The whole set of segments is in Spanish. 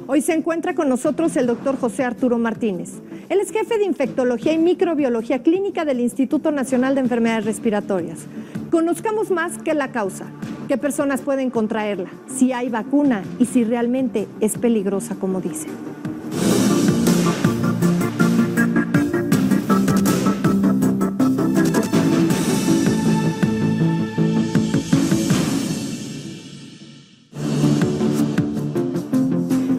Hoy se encuentra con nosotros el doctor José Arturo Martínez. Él es jefe de Infectología y Microbiología Clínica del Instituto Nacional de Enfermedades Respiratorias. Conozcamos más qué es la causa, qué personas pueden contraerla, si hay vacuna y si realmente es peligrosa como dicen.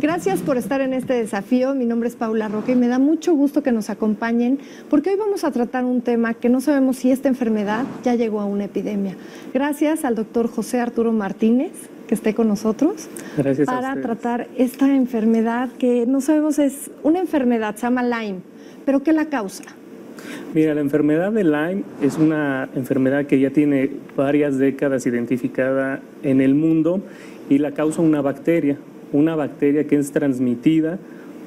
Gracias por estar en este desafío. Mi nombre es Paula Roca y me da mucho gusto que nos acompañen porque hoy vamos a tratar un tema que no sabemos si esta enfermedad ya llegó a una epidemia. Gracias al doctor José Arturo Martínez que esté con nosotros. Gracias para tratar esta enfermedad que no sabemos, es una enfermedad, se llama Lyme, pero ¿qué la causa? Mira, la enfermedad de Lyme es una enfermedad que ya tiene varias décadas identificada en el mundo y la causa una bacteria que es transmitida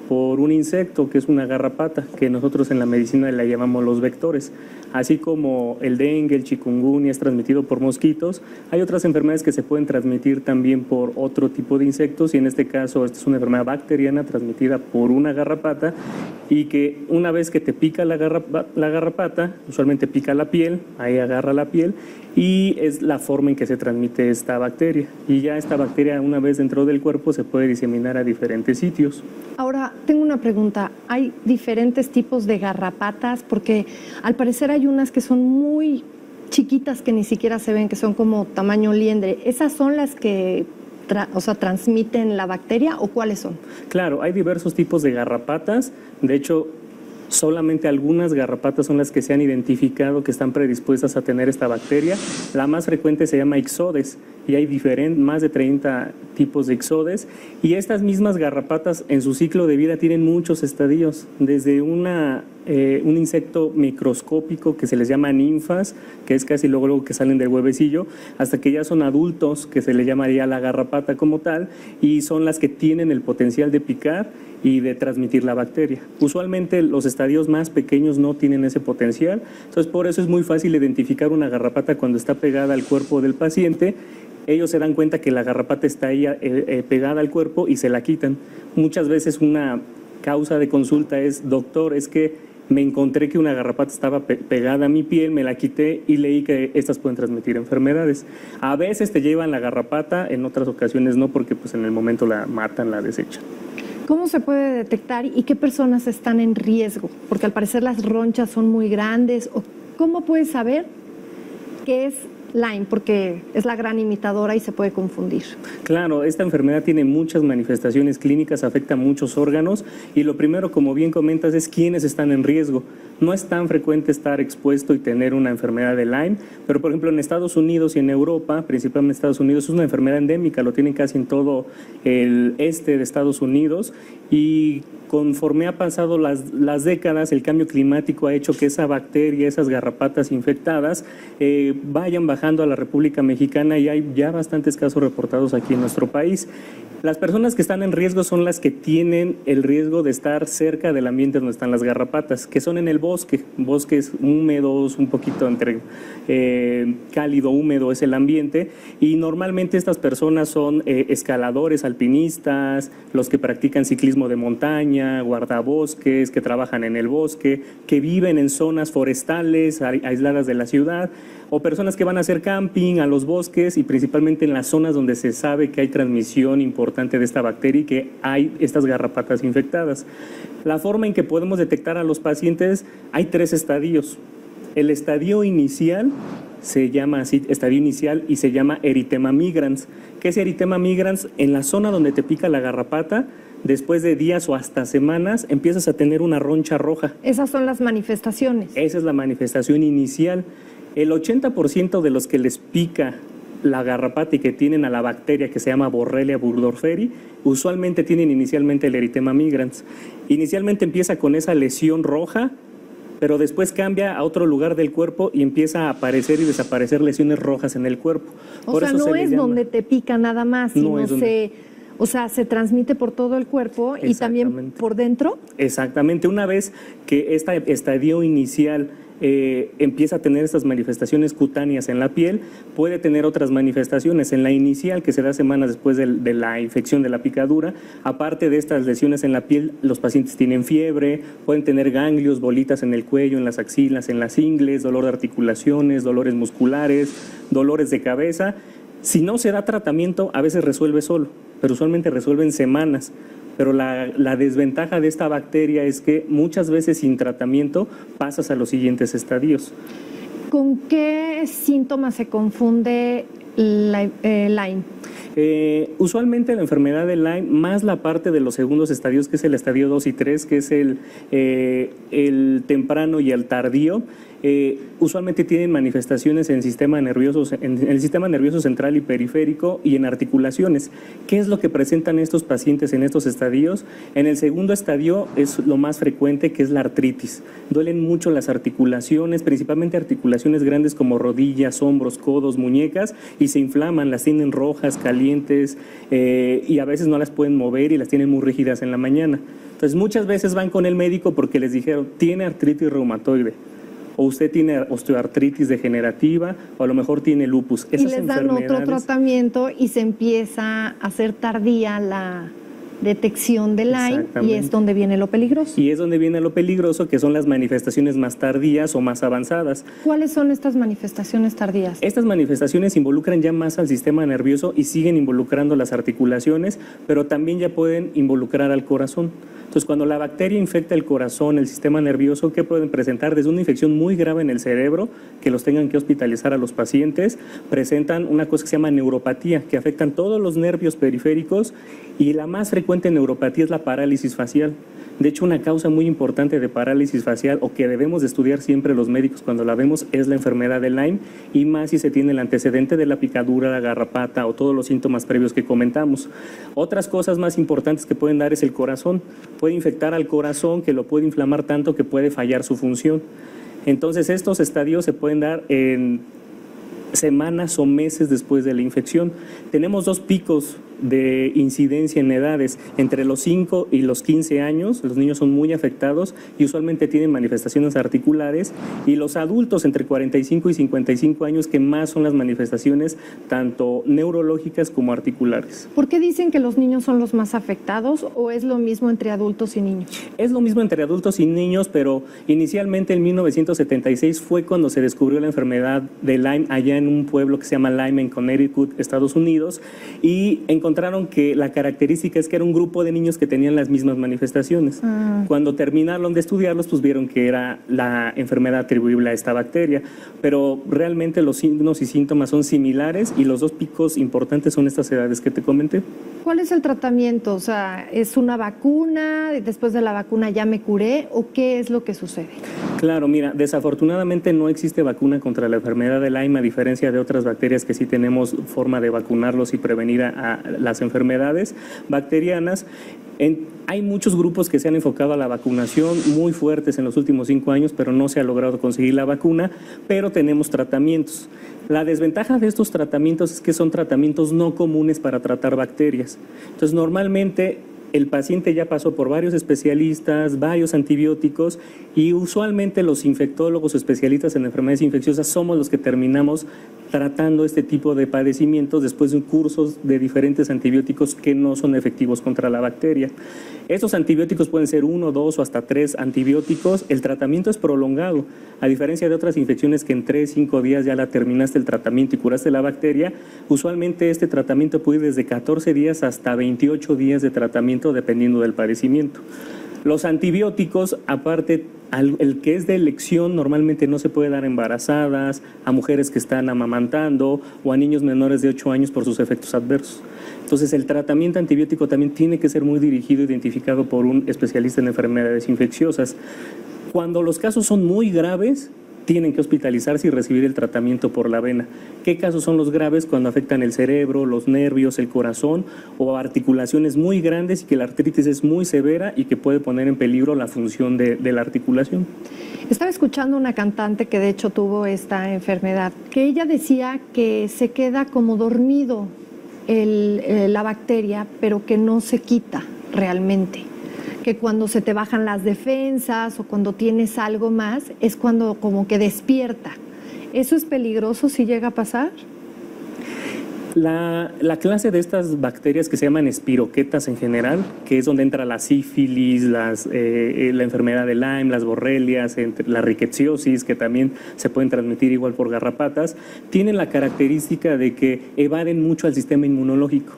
por un insecto, que es una garrapata, que nosotros en la medicina la llamamos los vectores. Así como el dengue, el chikungunya es transmitido por mosquitos, hay otras enfermedades que se pueden transmitir también por otro tipo de insectos, y en este caso esta es una enfermedad bacteriana transmitida por una garrapata, y que una vez que te pica la garrapata, usualmente pica la piel, ahí agarra la piel, y es la forma en que se transmite esta bacteria. Y ya esta bacteria, una vez dentro del cuerpo, se puede diseminar a diferentes sitios. Ahora, tengo una pregunta. ¿Hay diferentes tipos de garrapatas? Porque al parecer hay unas que son muy chiquitas que ni siquiera se ven, que son como tamaño liendre. ¿Esas son las que transmiten la bacteria o cuáles son? Claro, hay diversos tipos de garrapatas. De hecho, solamente algunas garrapatas son las que se han identificado que están predispuestas a tener esta bacteria. La más frecuente se llama Ixodes y hay más de 30 tipos de Ixodes. Y estas mismas garrapatas en su ciclo de vida tienen muchos estadios, desde un insecto microscópico que se les llama ninfas, que es casi luego que salen del huevecillo, hasta que ya son adultos, que se le llamaría la garrapata como tal, y son las que tienen el potencial de picar y de transmitir la bacteria. Usualmente los estadios más pequeños no tienen ese potencial, entonces por eso es muy fácil identificar una garrapata cuando está pegada al cuerpo del paciente. Ellos se dan cuenta que la garrapata está ahí pegada al cuerpo y se la quitan. Muchas veces una causa de consulta es: doctor, es que me encontré que una garrapata estaba pegada a mi piel, me la quité y leí que estas pueden transmitir enfermedades. A veces te llevan la garrapata, en otras ocasiones no, porque pues en el momento la matan, la desechan. ¿Cómo se puede detectar y qué personas están en riesgo? Porque al parecer las ronchas son muy grandes. ¿Cómo puedes saber qué es Lyme? Porque es la gran imitadora y se puede confundir. Claro, esta enfermedad tiene muchas manifestaciones clínicas, afecta a muchos órganos, y lo primero, como bien comentas, es quiénes están en riesgo. No es tan frecuente estar expuesto y tener una enfermedad de Lyme, pero por ejemplo en Estados Unidos y en Europa, principalmente en Estados Unidos, es una enfermedad endémica, lo tienen casi en todo el este de Estados Unidos, y conforme ha pasado las décadas, el cambio climático ha hecho que esa bacteria, esas garrapatas infectadas, vayan bajando a la República Mexicana, y hay ya bastantes casos reportados aquí en nuestro país. Las personas que están en riesgo son las que tienen el riesgo de estar cerca del ambiente donde están las garrapatas, que son en el bosque, bosques húmedos, un poquito entre cálido, húmedo es el ambiente, y normalmente estas personas son escaladores, alpinistas, los que practican ciclismo de montaña, guardabosques, que trabajan en el bosque, que viven en zonas forestales aisladas de la ciudad, o personas que van a hacer camping a los bosques, y principalmente en las zonas donde se sabe que hay transmisión importante de esta bacteria y que hay estas garrapatas infectadas. La forma en que podemos detectar a los pacientes, hay 3 estadios. El estadio inicial se llama así, estadio inicial, y se llama eritema migrans. ¿Qué es eritema migrans? En la zona donde te pica la garrapata, después de días o hasta semanas, empiezas a tener una roncha roja. Esas son las manifestaciones. Esa es la manifestación inicial. El 80% de los que les pica la garrapata y que tienen a la bacteria que se llama Borrelia burgdorferi, usualmente tienen inicialmente el eritema migrans. Inicialmente empieza con esa lesión roja, pero después cambia a otro lugar del cuerpo y empieza a aparecer y desaparecer lesiones rojas en el cuerpo. O sea, no es donde te pica nada más, sino se transmite por todo el cuerpo y también por dentro. Exactamente. Una vez que este estadio inicial empieza a tener estas manifestaciones cutáneas en la piel, puede tener otras manifestaciones. En la inicial, que se da semanas después de la infección de la picadura, aparte de estas lesiones en la piel, los pacientes tienen fiebre, pueden tener ganglios, bolitas en el cuello, en las axilas, en las ingles, dolor de articulaciones, dolores musculares, dolores de cabeza. Si no se da tratamiento, a veces resuelve solo, pero usualmente resuelve en semanas. Pero la desventaja de esta bacteria es que muchas veces sin tratamiento pasas a los siguientes estadios. ¿Con qué síntomas se confunde Lyme? Usualmente la enfermedad de Lyme, más la parte de los segundos estadios, que es el estadio 2 y 3, que es el temprano y el tardío, usualmente tienen manifestaciones en el sistema nervioso central y periférico y en articulaciones. ¿Qué es lo que presentan estos pacientes en estos estadios? En el segundo estadio es lo más frecuente, que es la artritis. Duelen mucho las articulaciones, principalmente articulaciones grandes como rodillas, hombros, codos, muñecas, y se inflaman, las tienen rojas, calientes, y a veces no las pueden mover y las tienen muy rígidas en la mañana. Entonces muchas veces van con el médico porque les dijeron, tiene artritis reumatoide, o usted tiene osteoartritis degenerativa, o a lo mejor tiene lupus. Y les dan otro tratamiento y se empieza a hacer tardía la detección de Lyme, y es donde viene lo peligroso. Y es donde viene lo peligroso, que son las manifestaciones más tardías o más avanzadas. ¿Cuáles son estas manifestaciones tardías? Estas manifestaciones involucran ya más al sistema nervioso y siguen involucrando las articulaciones, pero también ya pueden involucrar al corazón. Entonces, cuando la bacteria infecta el corazón, el sistema nervioso, ¿qué pueden presentar? Desde una infección muy grave en el cerebro, que los tengan que hospitalizar a los pacientes, presentan una cosa que se llama neuropatía, que afectan todos los nervios periféricos, y la más frecuente neuropatía es la parálisis facial. De hecho, una causa muy importante de parálisis facial, o que debemos de estudiar siempre los médicos cuando la vemos, es la enfermedad de Lyme, y más si se tiene el antecedente de la picadura, la garrapata o todos los síntomas previos que comentamos. Otras cosas más importantes que pueden dar es el corazón. Puede infectar al corazón, que lo puede inflamar tanto que puede fallar su función. Entonces, estos estadios se pueden dar en semanas o meses después de la infección. Tenemos dos picos de incidencia en edades, entre los 5 y los 15 años, los niños son muy afectados y usualmente tienen manifestaciones articulares, y los adultos entre 45 y 55 años, que más son las manifestaciones tanto neurológicas como articulares. ¿Por qué dicen que los niños son los más afectados, o es lo mismo entre adultos y niños? Es lo mismo entre adultos y niños, pero inicialmente en 1976 fue cuando se descubrió la enfermedad de Lyme allá en un pueblo que se llama Lyme, en Connecticut, Estados Unidos, y encontraron que la característica es que era un grupo de niños que tenían las mismas manifestaciones. Cuando terminaron de estudiarlos, pues vieron que era la enfermedad atribuible a esta bacteria, pero realmente los signos y síntomas son similares, y los dos picos importantes son estas edades que te comenté. ¿Cuál es el tratamiento? O sea, ¿es una vacuna? ¿Después de la vacuna ya me curé? ¿O qué es lo que sucede? Claro, mira, desafortunadamente no existe vacuna contra la enfermedad de Lyme, a diferencia de otras bacterias que sí tenemos forma de vacunarlos y prevenir a las enfermedades bacterianas. Hay muchos grupos que se han enfocado a la vacunación muy fuertes en los últimos 5 años, pero no se ha logrado conseguir la vacuna, pero tenemos tratamientos. La desventaja de estos tratamientos es que son tratamientos no comunes para tratar bacterias. Entonces, normalmente el paciente ya pasó por varios especialistas, varios antibióticos, y usualmente los infectólogos o especialistas en enfermedades infecciosas somos los que terminamos tratando este tipo de padecimientos después de cursos de diferentes antibióticos que no son efectivos contra la bacteria. Estos antibióticos pueden ser 1, 2 o hasta 3 antibióticos. El tratamiento es prolongado, a diferencia de otras infecciones que en 3, 5 días ya la terminaste el tratamiento y curaste la bacteria. Usualmente este tratamiento puede ir desde 14 días hasta 28 días de tratamiento, dependiendo del padecimiento. Los antibióticos, aparte, el que es de elección normalmente no se puede dar a embarazadas, a mujeres que están amamantando o a niños menores de 8 años por sus efectos adversos. Entonces, el tratamiento antibiótico también tiene que ser muy dirigido e identificado por un especialista en enfermedades infecciosas. Cuando los casos son muy graves, tienen que hospitalizarse y recibir el tratamiento por la vena. ¿Qué casos son los graves? Cuando afectan el cerebro, los nervios, el corazón, o articulaciones muy grandes y que la artritis es muy severa y que puede poner en peligro la función de la articulación. Estaba escuchando una cantante que de hecho tuvo esta enfermedad, que ella decía que se queda como dormido la bacteria, pero que no se quita realmente. que cuando se te bajan las defensas o cuando tienes algo más, es cuando como que despierta. ¿Eso es peligroso si llega a pasar? La clase de estas bacterias que se llaman espiroquetas en general, que es donde entra la sífilis, la enfermedad de Lyme, las borrelias, la rickettsiosis, que también se pueden transmitir igual por garrapatas, tienen la característica de que evaden mucho al sistema inmunológico.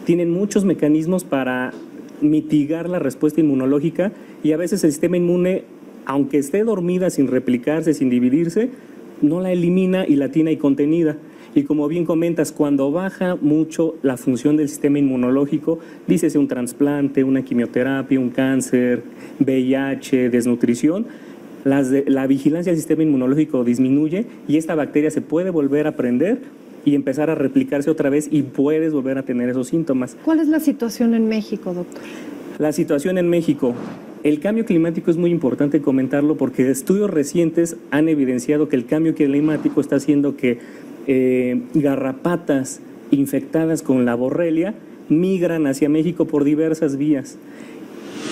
Tienen muchos mecanismos para mitigar la respuesta inmunológica y a veces el sistema inmune, aunque esté dormida sin replicarse, sin dividirse, no la elimina y la tiene ahí contenida. Y como bien comentas, cuando baja mucho la función del sistema inmunológico, dícese un trasplante, una quimioterapia, un cáncer, VIH, desnutrición, la vigilancia del sistema inmunológico disminuye y esta bacteria se puede volver a prender y empezar a replicarse otra vez y puedes volver a tener esos síntomas. ¿Cuál es la situación en México, doctor? La situación en México. El cambio climático es muy importante comentarlo porque estudios recientes han evidenciado que el cambio climático está haciendo que garrapatas infectadas con la borrelia migran hacia México por diversas vías.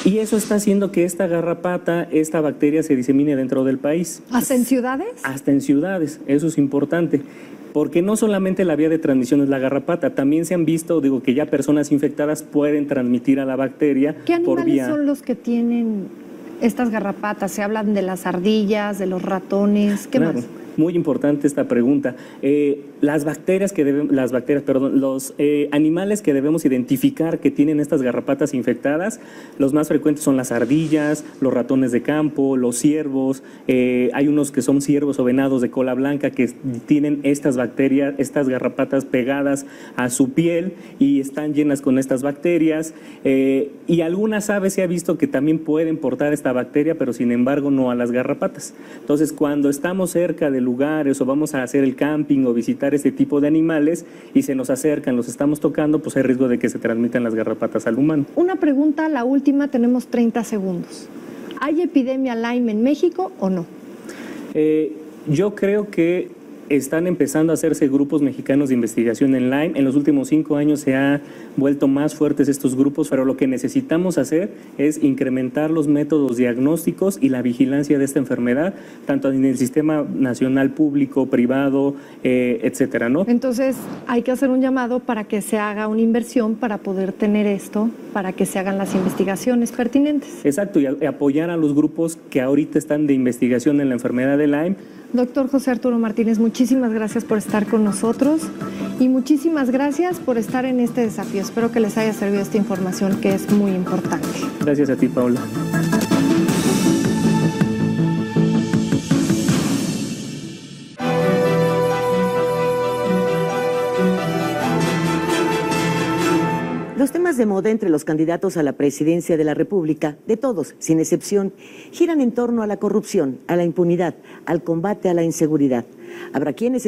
Y eso está haciendo que esta garrapata, esta bacteria se disemine dentro del país. ¿Hasta en ciudades? Hasta en ciudades, eso es importante. Porque no solamente la vía de transmisión es la garrapata, también se han visto, que ya personas infectadas pueden transmitir a la bacteria por vía... ¿Qué animales son los que tienen estas garrapatas? Se hablan de las ardillas, de los ratones, ¿qué más? Muy importante esta pregunta. Los animales que debemos identificar que tienen estas garrapatas infectadas, los más frecuentes son las ardillas, los ratones de campo, los ciervos. Hay unos que son ciervos o venados de cola blanca que tienen estas bacterias, estas garrapatas pegadas a su piel y están llenas con estas bacterias. Y algunas aves se ha visto que también pueden portar esta bacteria, pero sin embargo no a las garrapatas. Entonces, cuando estamos cerca de lugares o vamos a hacer el camping o visitar este tipo de animales y se nos acercan, los estamos tocando, pues hay riesgo de que se transmitan las garrapatas al humano. Una pregunta, la última, tenemos 30 segundos. ¿Hay epidemia Lyme en México o no? Yo creo que están empezando a hacerse grupos mexicanos de investigación en Lyme. En los últimos 5 años se han vuelto más fuertes estos grupos, pero lo que necesitamos hacer es incrementar los métodos diagnósticos y la vigilancia de esta enfermedad, tanto en el sistema nacional, público, privado, etcétera, ¿no? Entonces hay que hacer un llamado para que se haga una inversión para poder tener esto, para que se hagan las investigaciones pertinentes. Exacto, y apoyar a los grupos que ahorita están de investigación en la enfermedad de Lyme. Doctor José Arturo Martínez, muchísimas gracias por estar con nosotros y muchísimas gracias por estar en este desafío. Espero que les haya servido esta información que es muy importante. Gracias a ti, Paula. Los temas de moda entre los candidatos a la presidencia de la República, de todos, sin excepción, giran en torno a la corrupción, a la impunidad, al combate a la inseguridad. Habrá quienes